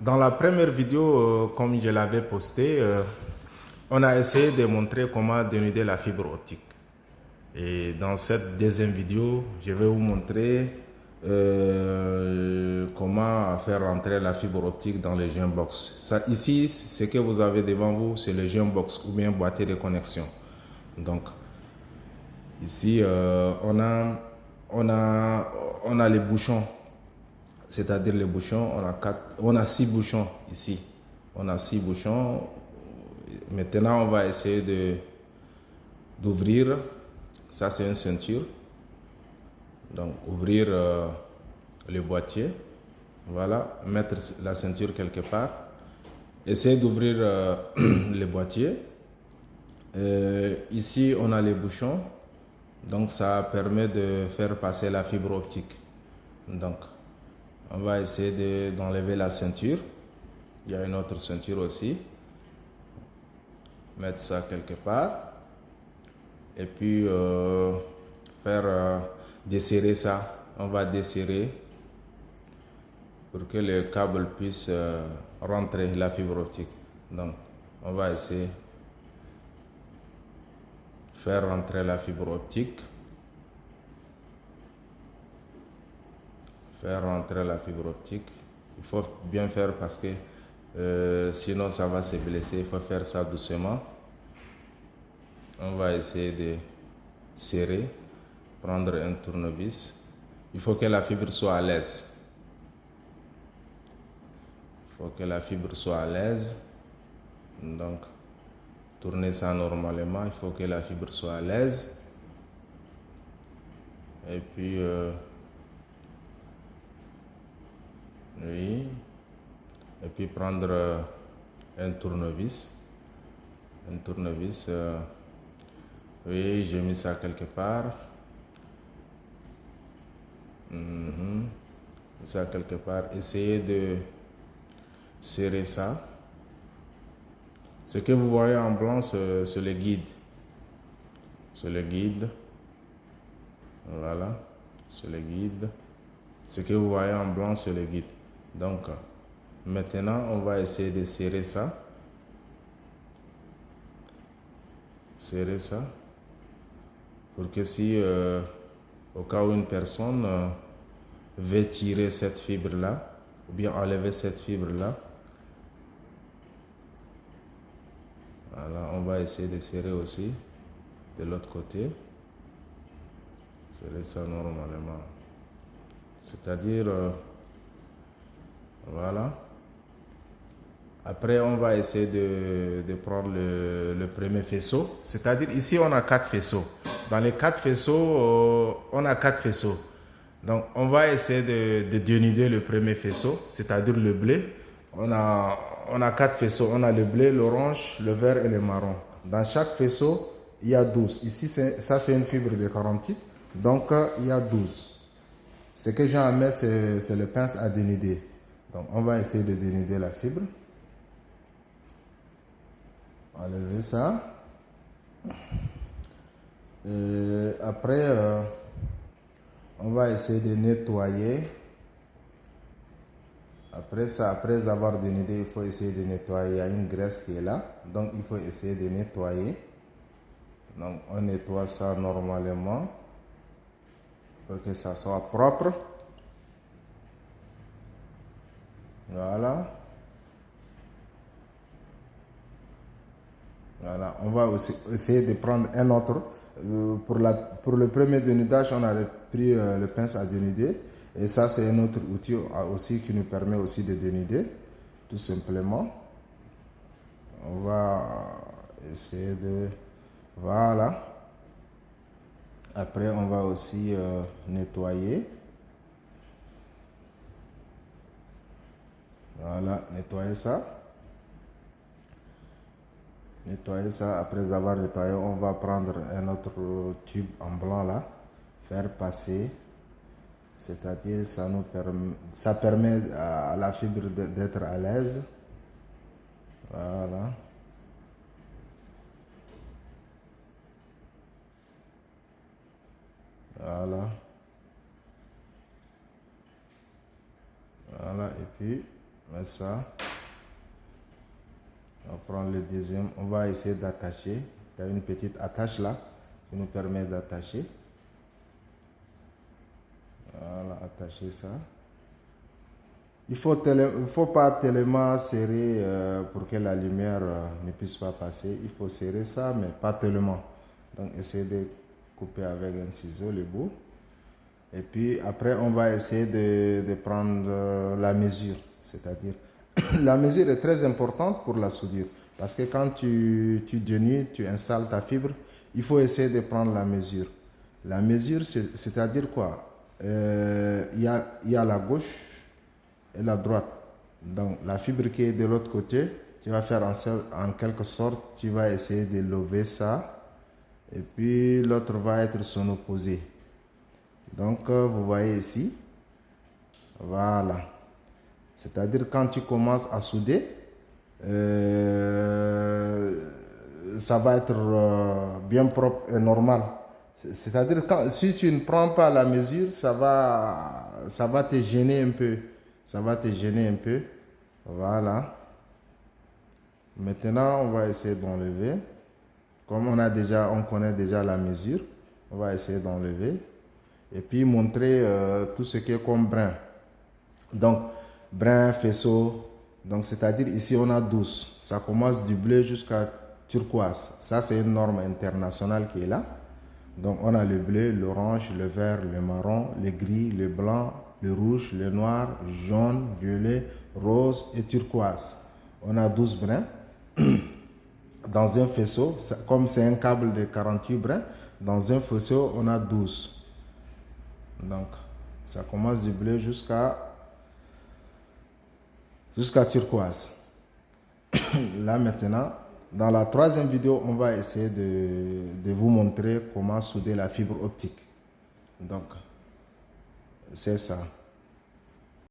Dans la première vidéo, comme je l'avais posté, on a essayé de montrer comment dénuder la fibre optique. Et dans cette deuxième vidéo, je vais vous montrer comment faire rentrer la fibre optique dans les Junbox. Ça, ici, ce que vous avez devant vous, c'est le Junbox ou bien boîtier de connexion. Donc, ici, on a les bouchons, c'est-à-dire les bouchons. On a 6 bouchons ici. On a 6 bouchons. Maintenant, on va essayer d'ouvrir. Ça, c'est une ceinture. Donc, ouvrir le boîtier. Voilà, mettre la ceinture quelque part. Essayer d'ouvrir le boîtier. Ici, on a les bouchons. Donc, ça permet de faire passer la fibre optique. Donc, on va essayer d'enlever la ceinture. Il y a une autre ceinture aussi. Mettre ça quelque part. Et puis, faire desserrer ça. On va desserrer pour que le câble puisse rentrer la fibre optique. Donc, on va essayer de faire rentrer la fibre optique. Faire rentrer la fibre optique. Il faut bien faire parce que sinon ça va se blesser. Il faut faire ça doucement. On va essayer de serrer, prendre un tournevis. Il faut que la fibre soit à l'aise. Il faut que la fibre soit à l'aise. Donc, tourner ça normalement. Il faut que la fibre soit à l'aise. Et puis, oui. Et puis prendre un tournevis. Un tournevis. Oui, j'ai mis ça quelque part. Ça quelque part. Essayez de serrer ça. Ce que vous voyez en blanc, c'est le guide. C'est le guide. Voilà. C'est le guide. Ce que vous voyez en blanc, c'est le guide. Donc, maintenant, on va essayer de serrer ça. Serrer ça. Pour que si, au cas où une personne veut tirer cette fibre-là, ou bien enlever cette fibre-là, voilà, on va essayer de serrer aussi de l'autre côté. Serrer ça normalement. C'est-à-dire, voilà. Après, on va essayer de prendre le premier faisceau. C'est-à-dire, ici, on a 4 faisceaux. Dans les 4 faisceaux, on a 4 faisceaux. Donc, on va essayer de dénuder le premier faisceau, c'est-à-dire le blé. On a 4 faisceaux. On a le blé, l'orange, le vert et le marron. Dans chaque faisceau, il y a 12. Ici, ça, c'est une fibre de 48. Donc, il y a 12. Ce que j'ai à mettre, c'est le pince à dénuder. Donc, on va essayer de dénuder la fibre. Enlever ça. Après, on va essayer de nettoyer. Après ça, après avoir dénudé, il faut essayer de nettoyer. Il y a une graisse qui est là. Donc, il faut essayer de nettoyer. Donc, on nettoie ça normalement pour que ça soit propre. Voilà. Voilà. On va aussi essayer de prendre un autre. Pour le premier dénudage, on a pris le pince à dénuder. Et ça, c'est un autre outil aussi qui nous permet aussi de dénuder, tout simplement. On va essayer de... Voilà. Après, on va aussi nettoyer. Voilà, nettoyer ça. Nettoyer ça. Après avoir nettoyé, on va prendre un autre tube en blanc là. Faire passer. C'est-à-dire, ça permet à la fibre d'être à l'aise. Voilà. Voilà. Voilà. Et puis, met ça. On va prendre le deuxième. On va essayer d'attacher. Il y a une petite attache là qui nous permet d'attacher. Voilà, attacher ça. Il ne faut pas tellement serrer pour que la lumière ne puisse pas passer. Il faut serrer ça, mais pas tellement. Donc, essayez de couper avec un ciseau le bout. Et puis, après, on va essayer de prendre la mesure. C'est-à-dire, la mesure est très importante pour la soudure. Parce que quand tu dénudes, tu installes ta fibre, il faut essayer de prendre la mesure. La mesure, c'est-à-dire quoi? Il y a la gauche et la droite. Donc, la fibre qui est de l'autre côté, tu vas faire en quelque sorte, tu vas essayer de lever ça. Et puis, l'autre va être son opposé. Donc, vous voyez ici. Voilà. C'est-à-dire, quand tu commences à souder, ça va être bien propre et normal. C'est-à-dire, si tu ne prends pas la mesure, ça va te gêner un peu. Ça va te gêner un peu. Voilà. Maintenant, on va essayer d'enlever. Comme on connaît déjà la mesure, on va essayer d'enlever. Et puis montrer tout ce qui est comme brin. Donc, brin, faisceau. Donc, c'est-à-dire ici, on a 12. Ça commence du bleu jusqu'à turquoise. Ça, c'est une norme internationale qui est là. Donc, on a le bleu, l'orange, le vert, le marron, le gris, le blanc, le rouge, le noir, jaune, violet, rose et turquoise. On a 12 brins. Dans un faisceau, comme c'est un câble de 48 brins, dans un faisceau, on a 12. Donc, ça commence du bleu jusqu'à turquoise. Là, maintenant, dans la troisième vidéo, on va essayer de vous montrer comment souder la fibre optique. Donc, c'est ça.